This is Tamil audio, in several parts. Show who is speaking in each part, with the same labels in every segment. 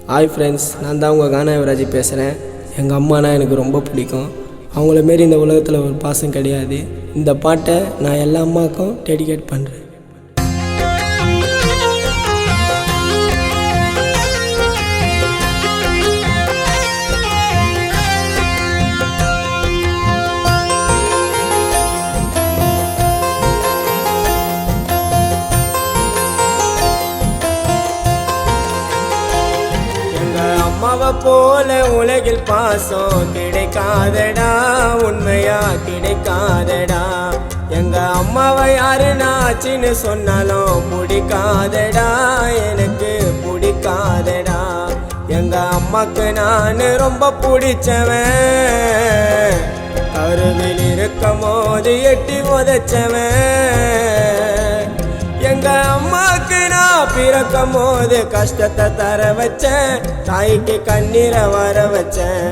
Speaker 1: ஹாய் ஃப்ரெண்ட்ஸ், நான் தான் உங்கள் கானா யுவராஜ் பேசுகிறேன். எங்கள் அம்மானா எனக்கு ரொம்ப பிடிக்கும். அவங்கள மாரி இந்த உலகத்தில் ஒரு பாசம் கிடையாது. இந்த பாட்டை நான் எல்லா அம்மாவுக்கும் டெடிகேட் பண்ணுறேன். அம்மாவை போல உலகில் பாசம் கிடைக்காதடா, உண்மையா கிடைக்காதடா. எங்க அம்மாவை யாருனாச்சின்னு சொன்னாலும் பிடிக்காதடா, எனக்கு பிடிக்காதடா. எங்க அம்மாக்கு நான் ரொம்ப பிடிச்சவன், கருவில் இருக்கும் போது எட்டி உதைச்சவன். எங்க அம்மாக்கு நான் பிறக்கும் போது கஷ்டத்தை தர வச்சேன், தாய்க்கு கண்ணீரை வர வச்சேன்.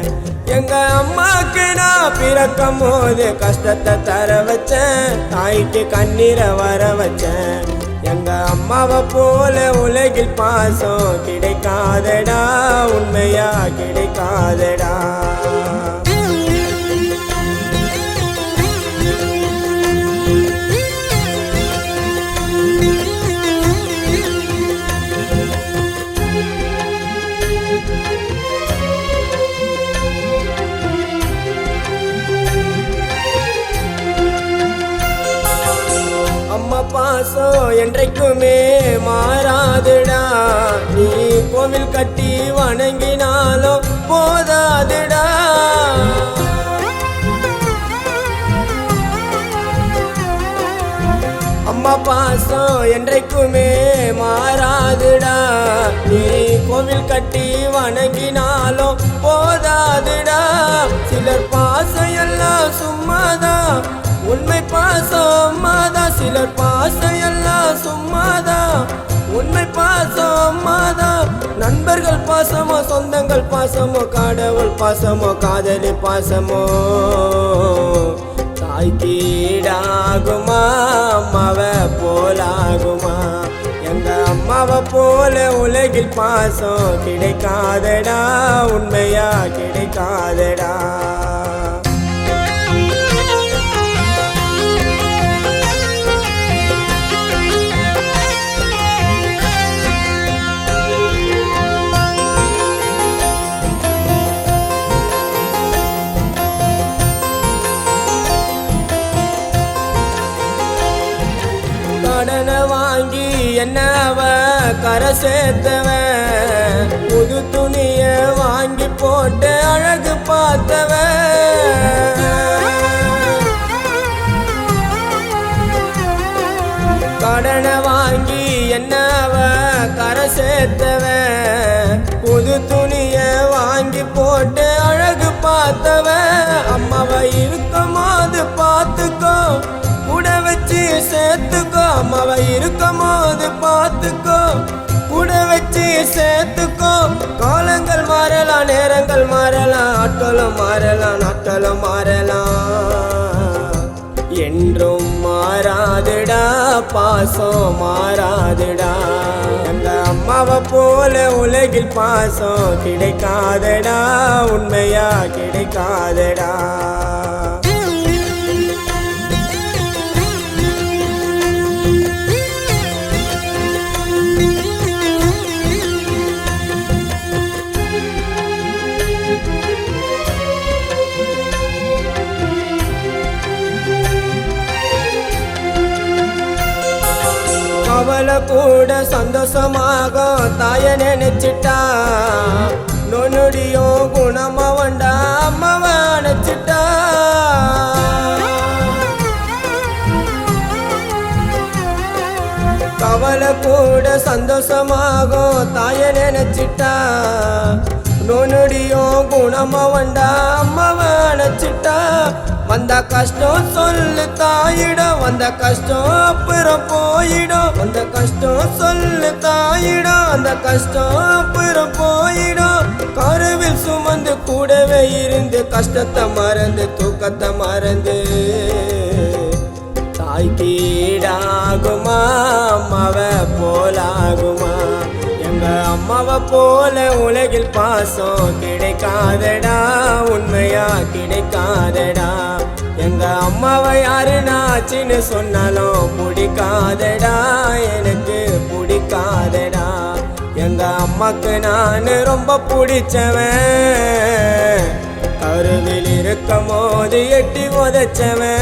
Speaker 1: எங்க அம்மாக்கு நான் பிறக்கும் போது கஷ்டத்தை தர வச்சேன், தாய்க்கு கண்ணீரை வர வச்சேன். எங்க அம்மாவை போல உலகில் பாசம் கிடைக்காதடா, உண்மையா கிடைக்காதடா. பாசம் என்றைக்குமே மாறாதுடா, நீ கோவில் கட்டி வணங்கினாலும் போதாதுடா. அம்மா பாசம் என்றைக்குமே மாறாதுடா, நீ கோவில் கட்டி வணங்கினாலும் போதாதுடா. சிலர் பாசம் எல்லாம் சும்மாதான், உண்மை பாசம் அம்மாதான். சிலர் பாசம் எல்லாம் சும்மாதான், உண்மை பாசம் அம்மாதான். நண்பர்கள் பாசமோ, சொந்தங்கள் பாசமோ, கடவுள் பாசமோ, காதலி பாசமோ, தாய்க்கு ஈடாகுமா, அம்மாவை போலாகுமா. எங்க அம்மாவை போல உலகில் பாசம் கிடைக்காதடா, உண்மையா கிடைக்காதடா. கடனை வாங்கி என்ன அவ கரை சேர்த்தவன், புது துணிய வாங்கி போட்டு அழகு பார்த்தவன். கடனை வாங்கி என்ன அவ கரை சேர்த்தவன், புது துணிய வாங்கி போட்டு அழகு பார்த்தவன். அம்மாவை இருக்கும் போது பார்த்துக்கோ, கூட வச்சு சேர்த்துக்கோ. அம்மாவை இருக்கும் போது பார்த்துக்கோ, கூட வச்சு சேர்த்துக்கோ. காலங்கள் மாறலாம், நேரங்கள் மாறலாம், ஆட்களும் மாறலாம், நாட்களும் மாறலாம். என்றும் மாறாதுடா, பாசம் மாறாதுடா. எங்க அம்மாவை போல உலகில் பாசம் கிடைக்காதடா, உண்மையா கிடைக்காதடா. அவளை கூட சந்தோஷமாக தாய நினைச்சிட்டா, நொடியும் குணமா வண்டா அம்மாவை நினைச்சிட்டா. அவளை கூட சந்தோஷமாக தாய நினைச்சிட்டா, நொடியும் குணமா வண்டா அம்மாவை நினைச்சிட்டா. வந்த கஷ்டம் சொல்லு தாயிடம், வந்த கஷ்டம் அப்புறம் போயிடும். வந்த கஷ்டம் சொல்லு தாயிடம், அந்த கஷ்டம் அப்புறம் போயிடும். கருவில் சுமந்து கூடவே இருந்து கஷ்டத்தை மறந்து தூக்கத்தை மறந்து, தாய்க்கு ஈடாகுமா, அம்மாவை போலாகுமா. எங்க அம்மாவை போல உலகில் பாசம் கிடைக்காதடா, உண்மையா கிடைக்காதடா. எங்க அம்மாவை யாருனாச்சின்னு சொன்னாலும் பிடிக்காதடா, எனக்கு பிடிக்காதடா. எங்க அம்மாக்கு நான் ரொம்ப பிடிச்சவன், கருவில் இருக்கும் போது எட்டி உதைச்சவன்.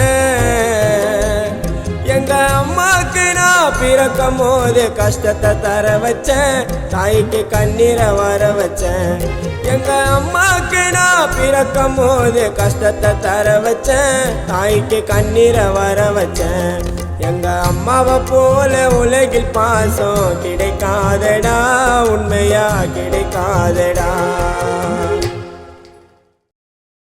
Speaker 1: எங்க அம்மாக்கு நான் பிறக்கும் போது கஷ்டத்தை தர வச்சேன், தாய்க்கு கண்ணீரை வர வச்சேன். எங்க அம்மாக்கு நான் பிறக்கும் போது கஷ்டத்தை தர வச்சேன், தாய்க்கு கண்ணீரை வர வச்சேன். எங்க அம்மாவை போல உலகில் பாசம் கிடைக்காதடா, உண்மையா கிடைக்காதடா.